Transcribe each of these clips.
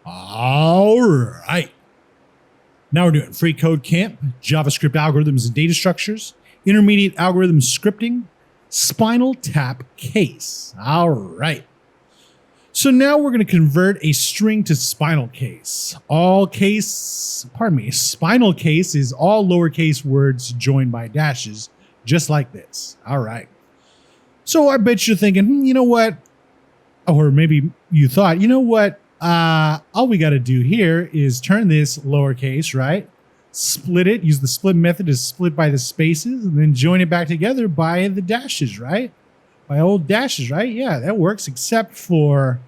All right. Now we're doing freeCodeCamp, JavaScript algorithms and data structures, intermediate algorithm scripting, Spinal tap case. All right. So now we're going to convert a string to Spinal case. Spinal case is all lowercase words joined by dashes, just like this. All right. So I bet you're thinking, you know what? Or maybe you thought, you know what? All we got to do here is turn this lowercase, right? Split it, use the split method to split by the spaces, and then join it back together by the dashes, right? By old dashes, right? Yeah, that works, except for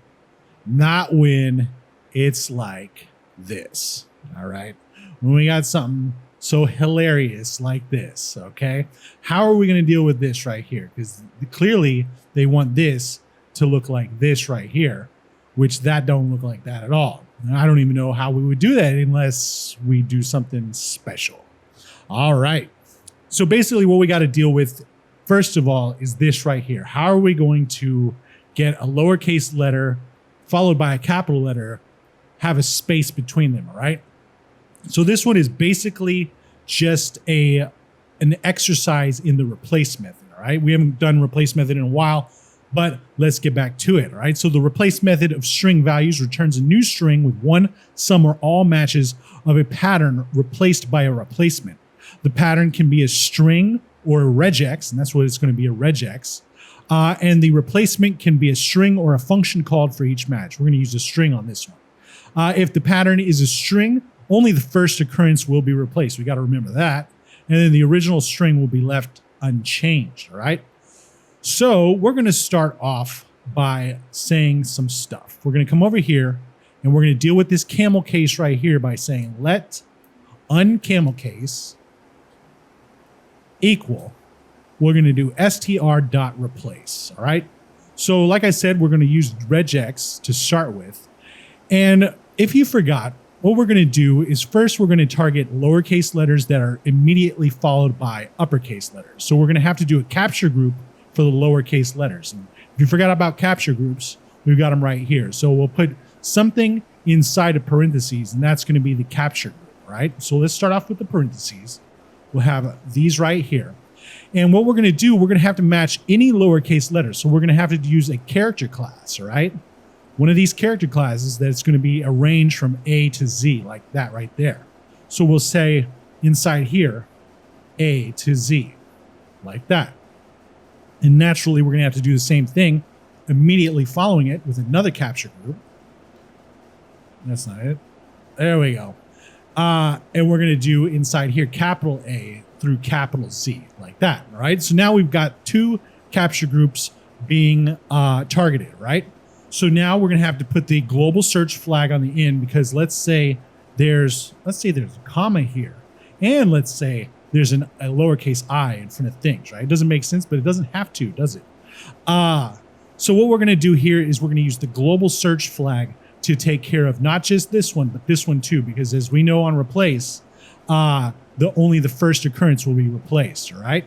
not when it's like this, all right? When we got something so hilarious like this, okay? How are we going to deal with this right here? Because clearly they want this to look like this right here, which that don't look like that at all. And I don't even know how we would do that unless we do something special. All right. So basically what we got to deal with, first of all, is this right here. How are we going to get a lowercase letter followed by a capital letter, have a space between them, all right? So this one is basically just an exercise in the replace method, all right? We haven't done replace method in a while, but let's get back to it, all right? So the replace method of string values returns a new string with one, some, or all matches of a pattern replaced by a replacement. The pattern can be a string or a regex, and that's what it's going to be, a regex. And the replacement can be a string or a function called for each match. We're going to use a string on this one. If the pattern is a string, only the first occurrence will be replaced. We got to remember that. And then the original string will be left unchanged, all right? So we're going to start off by saying some stuff. We're going to come over here and we're going to deal with this camel case right here by saying let uncamel case equal. We're going to do str.replace, all right? So like I said, we're going to use regex to start with. And if you forgot, what we're going to do is first we're going to target lowercase letters that are immediately followed by uppercase letters. So we're going to have to do a capture group for the lowercase letters. And if you forgot about capture groups, we've got them right here. So we'll put something inside of parentheses, and that's going to be the capture group, right? So let's start off with the parentheses. We'll have these right here. And what we're going to do, we're going to have to match any lowercase letters. So we're going to have to use a character class, all right? One of these character classes that's going to be arranged from A to Z, like that right there. So we'll say inside here, A to Z, like that. And naturally, we're going to have to do the same thing immediately following it with another capture group. That's not it. There we go. And we're going to do inside here, capital A through capital Z, like that, all right? So now we've got two capture groups being targeted, right? So now we're going to have to put the global search flag on the end because let's say there's a comma here, and let's say there's a lowercase I in front of things, right? It doesn't make sense, but it doesn't have to, does it? So what we're going to do here is we're going to use the global search flag to take care of not just this one, but this one too, because as we know on replace, only the first occurrence will be replaced, all right?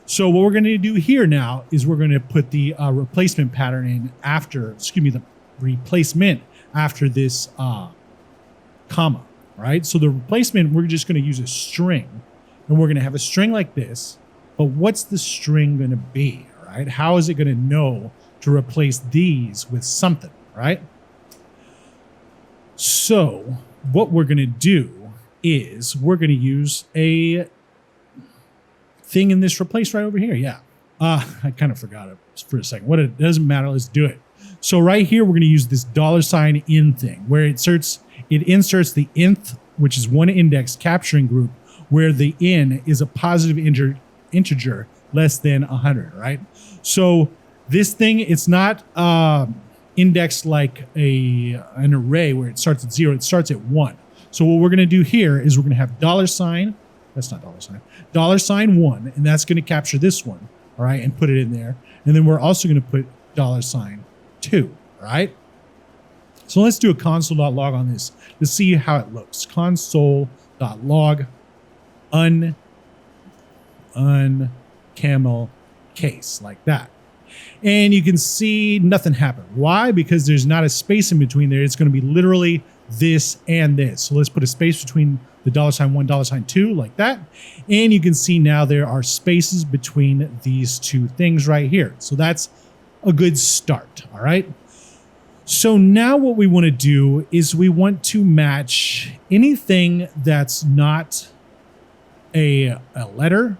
So what we're going to do here now is we're going to put the replacement pattern in after, the replacement after this comma, right? So the replacement, we're just going to use a string, and we're going to have a string like this, but what's the string going to be, all right? How is it going to know to replace these with something, right? So what we're going to do is we're going to use a thing in this replace right over here. Yeah. I kind of forgot it for a second. It doesn't matter. Let's do it. So right here, we're going to use this $in thing where it inserts the nth, which is one index capturing group, where the in is a positive integer less than 100, right? So this thing, it's not indexed like an array where it starts at 0. It starts at 1. So what we're going to do here is we're going to have $. That's not $1, and that's going to capture this one, all right, and put it in there. And then we're also going to put $2, all right? So let's do a console.log on this to see how it looks. Console.log uncamel case, like that. And you can see nothing happened. Why? Because there's not a space in between there. It's going to be literally this, and this. So let's put a space between the $1, $2 like that. And you can see now there are spaces between these two things right here. So that's a good start, all right? So now what we want to do is we want to match anything that's not a letter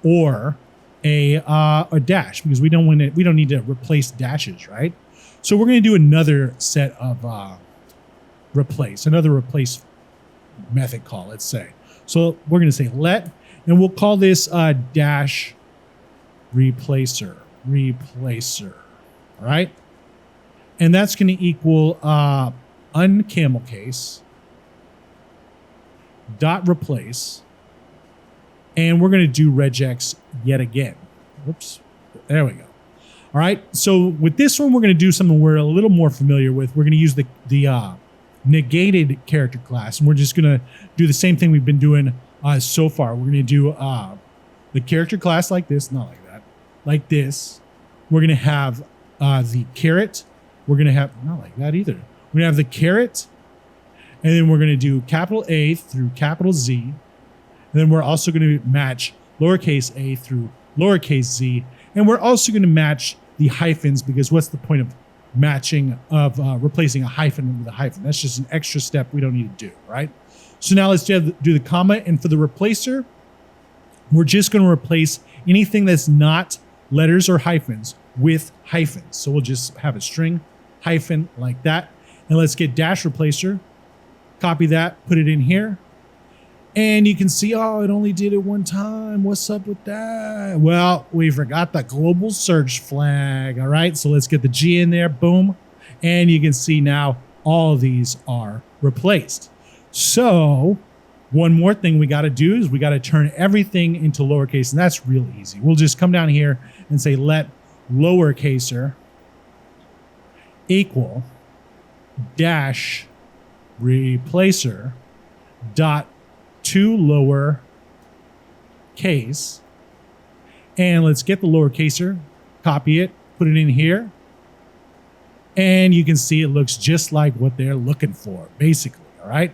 or a dash, because we don't need to replace dashes, right? So we're going to do another set of another replace method call, let's say. So we're going to say let, and we'll call this dash replacer, all right? And that's going to equal uncamel case dot replace, and we're going to do regex yet again. Whoops, there we go. All right, so with this one, we're going to do something we're a little more familiar with. We're going to use the negated character class, and we're just going to do the same thing we've been doing so far. We're going to do the character class like this, not like that, like this. We're going to have the caret. We're going to have, not like that either. We're going to have the caret, and then we're going to do capital A through capital Z. And then we're also going to match lowercase a through lowercase z. And we're also going to match the hyphens, because what's the point of matching, of replacing a hyphen with a hyphen? That's just an extra step we don't need to do, right? So now let's do the comma. And for the replacer, we're just going to replace anything that's not letters or hyphens with hyphens. So we'll just have a string hyphen like that. And let's get dash replacer, copy that, put it in here. And you can see, oh, it only did it one time. What's up with that? Well, we forgot the global search flag. All right, so let's get the G in there. Boom. And you can see now all of these are replaced. So one more thing we got to do is we got to turn everything into lowercase, and that's real easy. We'll just come down here and say let lowercaser equal dash replacer dot to lower case, and let's get the lowercaser, copy it, put it in here, and you can see it looks just like what they're looking for, basically. All right,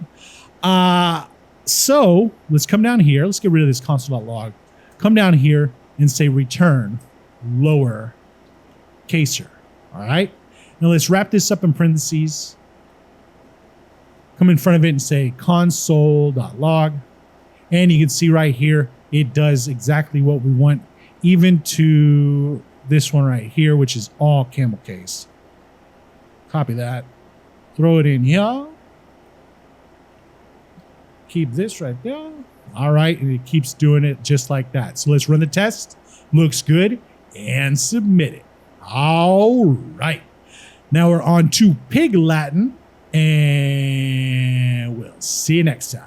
so let's come down here, let's get rid of this console.log, come down here and say return lower caser. All right, now let's wrap this up in parentheses, come in front of it and say console.log. And you can see right here, it does exactly what we want, even to this one right here, which is all camel case. Copy that, throw it in here. Keep this right there. All right, and it keeps doing it just like that. So let's run the test. Looks good, and submit it. All right. Now we're on to Pig Latin, and we'll see you next time.